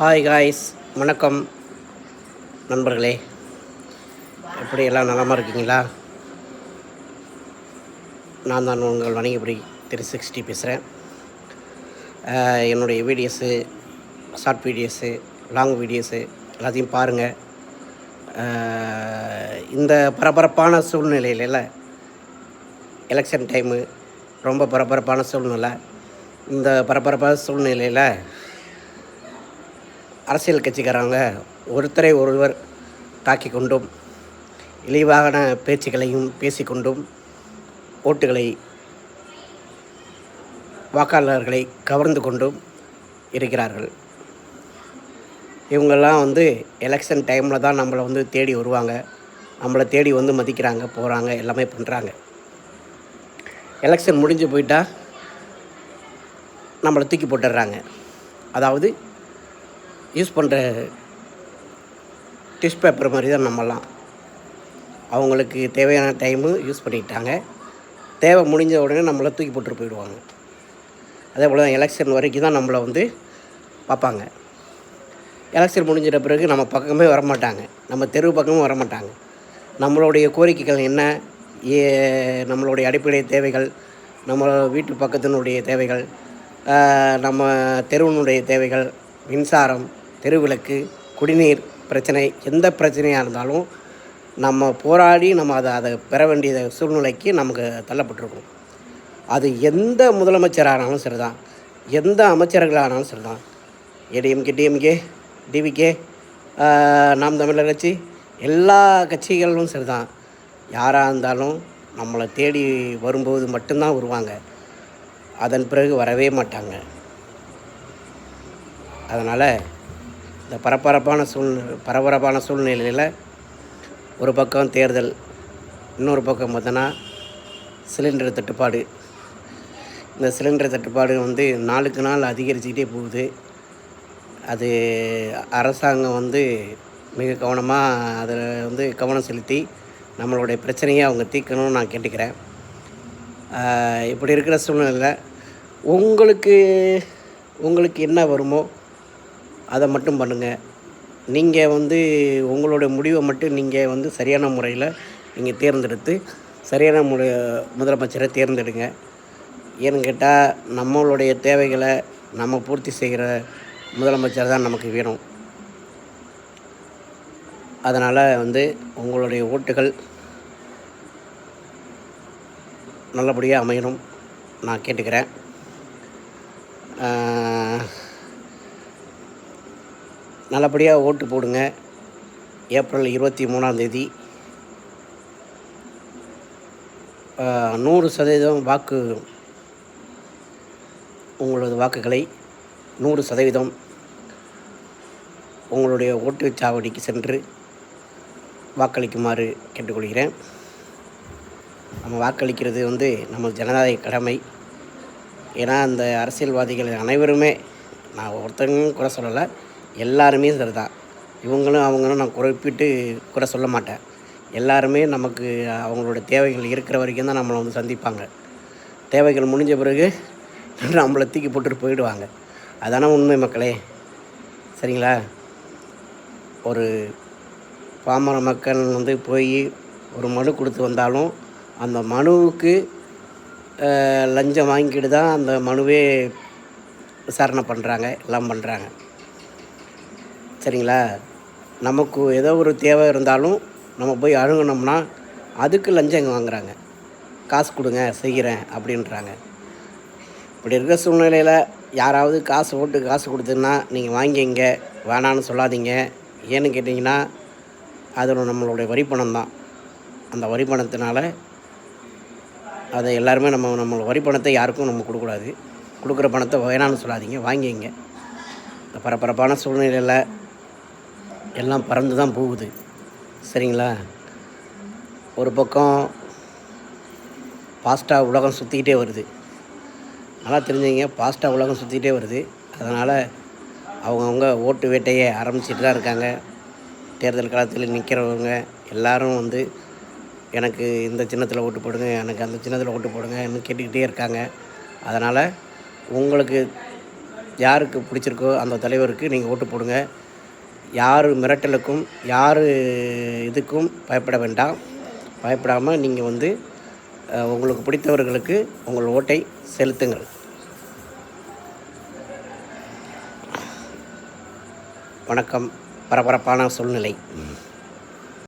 Hi guys, வணக்கம் நண்பர்களே. எப்படி எல்லாம் நலமாக இருக்கீங்களா? நான் தான் உங்கள் வணிகப்படி 360 பேசுகிறேன். என்னுடைய videos, short videos, long videos எல்லாத்தையும் பாருங்கள். இந்த பரபரப்பான சூழ்நிலையில் எலெக்ஷன் டைமு, ரொம்ப பரபரப்பான சூழ்நிலை. இந்த பரபரப்பான சூழ்நிலையில் அரசியல் கட்சிக்காரங்க ஒருத்தரை ஒருவர் தாக்கி கொண்டும் இழிவான பேச்சுக்களையும் பேசிக்கொண்டும் ஓட்டுகளை வாக்காளர்களை கவர்ந்து கொண்டும் இருக்கிறார்கள். இவங்கெல்லாம் எலெக்ஷன் டைமில் தான் நம்மளை தேடி வருவாங்க, நம்மளை தேடி மதிக்கிறாங்க, போகிறாங்க, எல்லாமே பண்ணுறாங்க. எலெக்ஷன் முடிஞ்சு போயிட்டால் நம்மளை தூக்கி போட்டுடுறாங்க. அதாவது யூஸ் பண்ணுற டிஷ் பேப்பர் மாதிரி தான் நம்மலாம். அவங்களுக்கு தேவையான டைமு யூஸ் பண்ணிக்கிட்டாங்க, தேவை முடிஞ்ச உடனே நம்மளை தூக்கி போட்டு போயிடுவாங்க. அதே போல் தான் எலெக்ஷன் வரைக்கும் தான் நம்மளை பார்ப்பாங்க. எலெக்ஷன் முடிஞ்சிட்ட பிறகு நம்ம பக்கமே வரமாட்டாங்க, நம்ம தெரு பக்கமும் வரமாட்டாங்க. நம்மளுடைய கோரிக்கைகள் என்ன, நம்மளுடைய அடிப்படை தேவைகள், நம்ம வீட்டு பக்கத்தினுடைய தேவைகள், நம்ம தெருவினுடைய தேவைகள், மின்சாரம், தெருவிளக்கு, குடிநீர் பிரச்சனை, எந்த பிரச்சனையாக இருந்தாலும் நம்ம போராடி நம்ம அதை பெற வேண்டிய சூழ்நிலைக்கு நமக்கு தள்ளப்பட்டிருக்கோம். அது எந்த முதலமைச்சரானாலும் சரி தான், எந்த அமைச்சர்களானாலும் சரி தான், ஏடிஎம்கே, டிஎம்கே, டிவிகே, நாம் தமிழர் கட்சி, எல்லா கட்சிகளும் சரி தான். யாராக இருந்தாலும் நம்மளை தேடி வரும்போது மட்டும்தான் வருவாங்க, அதன் பிறகு வரவே மாட்டாங்க. அதனால் இந்த பரபரப்பான சூழ்நிலையில் ஒரு பக்கம் தேர்தல், இன்னொரு பக்கம் பார்த்தோன்னா சிலிண்டர் தட்டுப்பாடு. இந்த சிலிண்டர் தட்டுப்பாடு நாளுக்கு நாள் அதிகரிச்சுக்கிட்டே போகுது. அது அரசாங்கம் மிக கவனமாக அதில் கவனம் செலுத்தி நம்மளுடைய பிரச்சனையை அவங்க தீர்க்கணும்னு நான் கேட்டுக்கிறேன். இப்படி இருக்கிற சூழ்நிலையில் உங்களுக்கு என்ன வருமோ அதை மட்டும் பண்ணுங்கள். நீங்கள் உங்களுடைய முடிவை மட்டும் நீங்கள் சரியான முறையில் நீங்கள் தேர்ந்தெடுத்து சரியான முதலமைச்சரை தேர்ந்தெடுங்க. ஏன்னு கேட்டால் நம்மளுடைய தேவைகளை நம்ம பூர்த்தி செய்கிற முதலமைச்சர் தான் நமக்கு வேணும். அதனால் உங்களுடைய ஓட்டுகள் நல்லபடியாக அமையணும் நான் கேட்டுக்கிறேன். நல்லபடியாக ஓட்டு போடுங்க. ஏப்ரல் 23 100% வாக்கு, உங்களது வாக்குகளை 100% உங்களுடைய ஓட்டுச்சாவடிக்கு சென்று வாக்களிக்குமாறு கேட்டுக்கொள்கிறேன். நம்ம வாக்களிக்கிறது நம்ம ஜனநாயக கடமை. ஏன்னா அந்த அரசியல்வாதிகள் அனைவருமே, நான் ஒருத்தங்களும் குறை சொல்லலை, எல்லாருமே சரி தான். இவங்களும் அவங்களும் நான் குறிப்பிட்டு குறை சொல்ல மாட்டேன். எல்லாருமே நமக்கு அவங்களோட தேவைகள் இருக்கிற வரைக்கும் தான் நம்மளை சந்திப்பாங்க. தேவைகள் முடிஞ்ச பிறகு நம்மளை தூக்கி போட்டுட்டு போயிடுவாங்க. அதான உண்மை மக்களே, சரிங்களா? ஒரு பாமர மக்கள் போய் ஒரு மனு கொடுத்து வந்தாலும் அந்த மனுவுக்கு லஞ்சம் வாங்கிட்டு தான் அந்த மனுவே விசாரணை பண்ணுறாங்க, எல்லாம் பண்ணுறாங்க, சரிங்களா? நமக்கு ஏதோ ஒரு தேவை இருந்தாலும் நம்ம போய் அணுகுனோம்னா அதுக்கு லஞ்சம் வாங்குகிறாங்க, காசு கொடுங்க செய்கிறேன் அப்படின்றாங்க. இப்படி இருக்கிற சூழ்நிலையில் யாராவது காசு கொடுத்துன்னா நீங்கள் வாங்கிங்க, வேணான்னு சொல்லாதீங்க. ஏன்னு கேட்டிங்கன்னா அதில் நம்மளுடைய வரிப்பணம் தான். அந்த வரிப்பணத்தினால அதை எல்லாருமே நம்ம வரிப்பணத்தை யாருக்கும் நம்ம கொடுக்கக்கூடாது. கொடுக்குற பணத்தை வேணான்னு சொல்லாதீங்க, வாங்கிங்க. இந்த பரபரப்பான சூழ்நிலையில் எல்லாம் பறந்து தான் போகுது, சரிங்களா? ஒரு பக்கம் ஃபாஸ்ட்டாக உலகம் சுற்றிக்கிட்டே வருது, நல்லா தெரிஞ்சுங்க, ஃபாஸ்ட்டாக உலகம் சுற்றிக்கிட்டே வருது. அதனால் அவங்கவுங்க ஓட்டு வேட்டையை ஆரம்பிச்சிட்டு தான் இருக்காங்க. தேர்தல் காலத்தில் நிற்கிறவங்க எல்லோரும் எனக்கு இந்த சின்னத்தில் ஓட்டு போடுங்க, எனக்கு அந்த சின்னத்தில் ஓட்டு போடுங்கன்னு கேட்டுக்கிட்டே இருக்காங்க. அதனால் உங்களுக்கு யாருக்கு பிடிச்சிருக்கோ அந்த தலைவருக்கு நீங்கள் ஓட்டு போடுங்க. யார் மிரட்டலுக்கும் யார் இதுக்கும் பயப்பட வேண்டாம். பயப்படாமல் நீங்கள் வந்து உங்களுக்கு பிடித்தவர்களுக்கு உங்கள் ஓட்டை செலுத்துங்கள். வணக்கம். பரபரப்பான சூழ்நிலை.